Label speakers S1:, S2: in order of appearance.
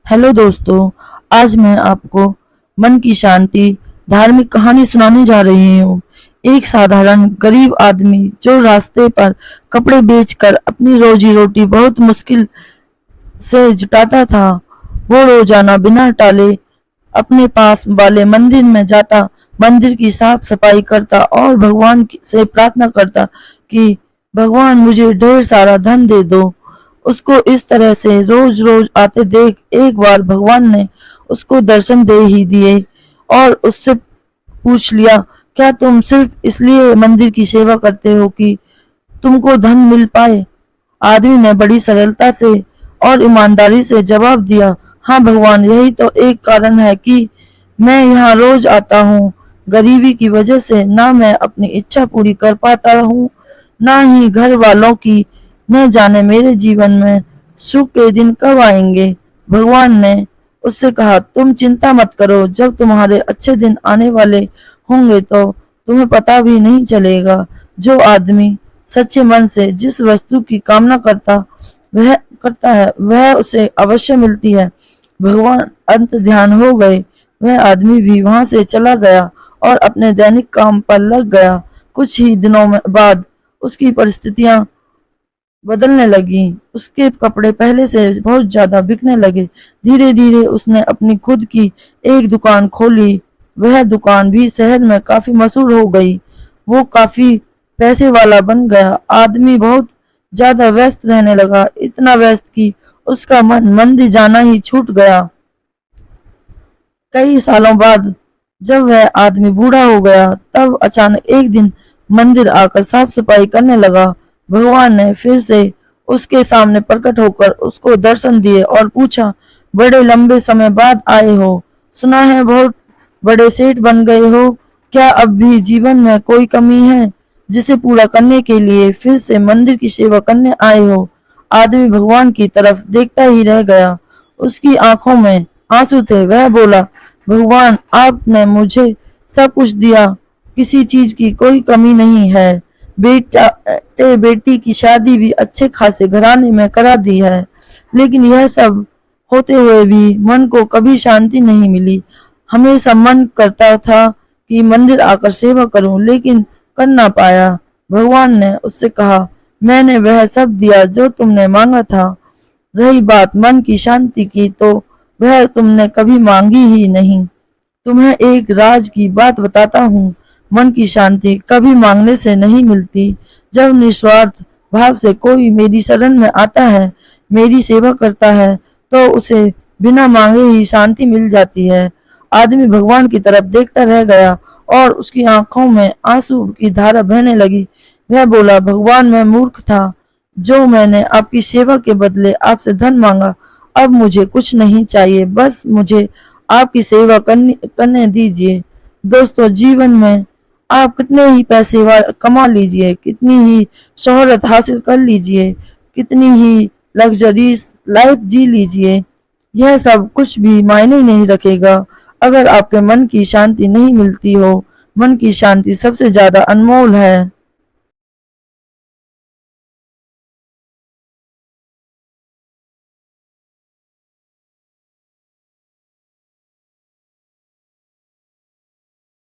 S1: Hello दोस्तों। आज मैं आपको मन की शांति धार्मिक कहानी सुनाने जा रही हूँ। एक साधारण गरीब आदमी जो रास्ते पर कपड़े बेचकर अपनी रोजी रोटी बहुत मुश्किल से जुटाता था, वो रोजाना बिना टाले अपने पास वाले मंदिर में जाता, मंदिर की साफ सफाई करता और भगवान से प्रार्थना करता कि भगवान मुझे ढेर सारा धन दे दो। उसको इस तरह से रोज रोज आते देख एक बार भगवान ने उसको दर्शन दे ही दिए और उससे पूछ लिया, क्या तुम सिर्फ इसलिए मंदिर की सेवा करते हो कि तुमको धन मिल पाए? आदमी ने बड़ी सरलता से और ईमानदारी से जवाब दिया, हाँ भगवान, यही तो एक कारण है कि मैं यहाँ रोज आता हूँ। गरीबी की वजह से ना मैं अपनी इच्छा पूरी कर पाता हूँ, ना ही घर वालों की। न जाने मेरे जीवन में सुख के दिन कब आएंगे। भगवान ने उससे कहा, तुम चिंता मत करो, जब तुम्हारे अच्छे दिन आने वाले होंगे तो तुम्हें पता भी नहीं चलेगा। जो आदमी सच्चे मन से जिस वस्तु की कामना करता है वह उसे अवश्य मिलती है। भगवान अंत ध्यान हो गए। वह आदमी भी वहां से चला गया और अपने दैनिक काम पर लग गया। कुछ ही दिनों में बाद उसकी परिस्थितियां बदलने लगी। उसके कपड़े पहले से बहुत ज्यादा बिकने लगे। धीरे धीरे उसने अपनी खुद की एक दुकान खोली। वह दुकान भी शहर में काफी मशहूर हो गई। वो काफी पैसे वाला बन गया। आदमी बहुत ज्यादा व्यस्त रहने लगा, इतना व्यस्त कि उसका मन मंदिर जाना ही छूट गया। कई सालों बाद जब वह आदमी बूढ़ा हो गया, तब अचानक एक दिन मंदिर आकर साफ सफाई करने लगा। भगवान ने फिर से उसके सामने प्रकट होकर उसको दर्शन दिए और पूछा, बड़े लंबे समय बाद आए हो, सुना है बहुत बड़े सेठ बन गए हो। क्या अब भी जीवन में कोई कमी है जिसे पूरा करने के लिए फिर से मंदिर की सेवा करने आए हो? आदमी भगवान की तरफ देखता ही रह गया। उसकी आंखों में आंसू थे। वह बोला, भगवान, आपने मुझे सब कुछ दिया, किसी चीज की कोई कमी नहीं है। बेटी की शादी भी अच्छे खासे घराने में करा दी है, लेकिन यह सब होते हुए भी मन को कभी शांति नहीं मिली। हमेशा मन करता था कि मंदिर आकर सेवा करूं, लेकिन कर ना पाया। भगवान ने उससे कहा, मैंने वह सब दिया जो तुमने मांगा था। रही बात मन की शांति की, तो वह तुमने कभी मांगी ही नहीं। तुम्हें एक राज की बात बताता हूँ, मन की शांति कभी मांगने से नहीं मिलती। जब निस्वार्थ भाव से कोई मेरी शरण में आता है, मेरी सेवा करता है, तो उसे बिना मांगे ही शांति मिल जाती है। आदमी भगवान की तरफ देखता रह गया और उसकी आंखों में आंसू की धारा बहने लगी। वह बोला, भगवान, मैं मूर्ख था जो मैंने आपकी सेवा के बदले आपसे धन मांगा। अब मुझे कुछ नहीं चाहिए, बस मुझे आपकी सेवा करने दीजिए। दोस्तों, जीवन में आप कितने ही पैसे कमा लीजिए, कितनी ही शोहरत हासिल कर लीजिए, कितनी ही लग्जरीज लाइफ जी लीजिए, यह सब कुछ भी मायने नहीं रखेगा अगर आपके मन की शांति नहीं मिलती हो। मन की शांति सबसे ज्यादा अनमोल है।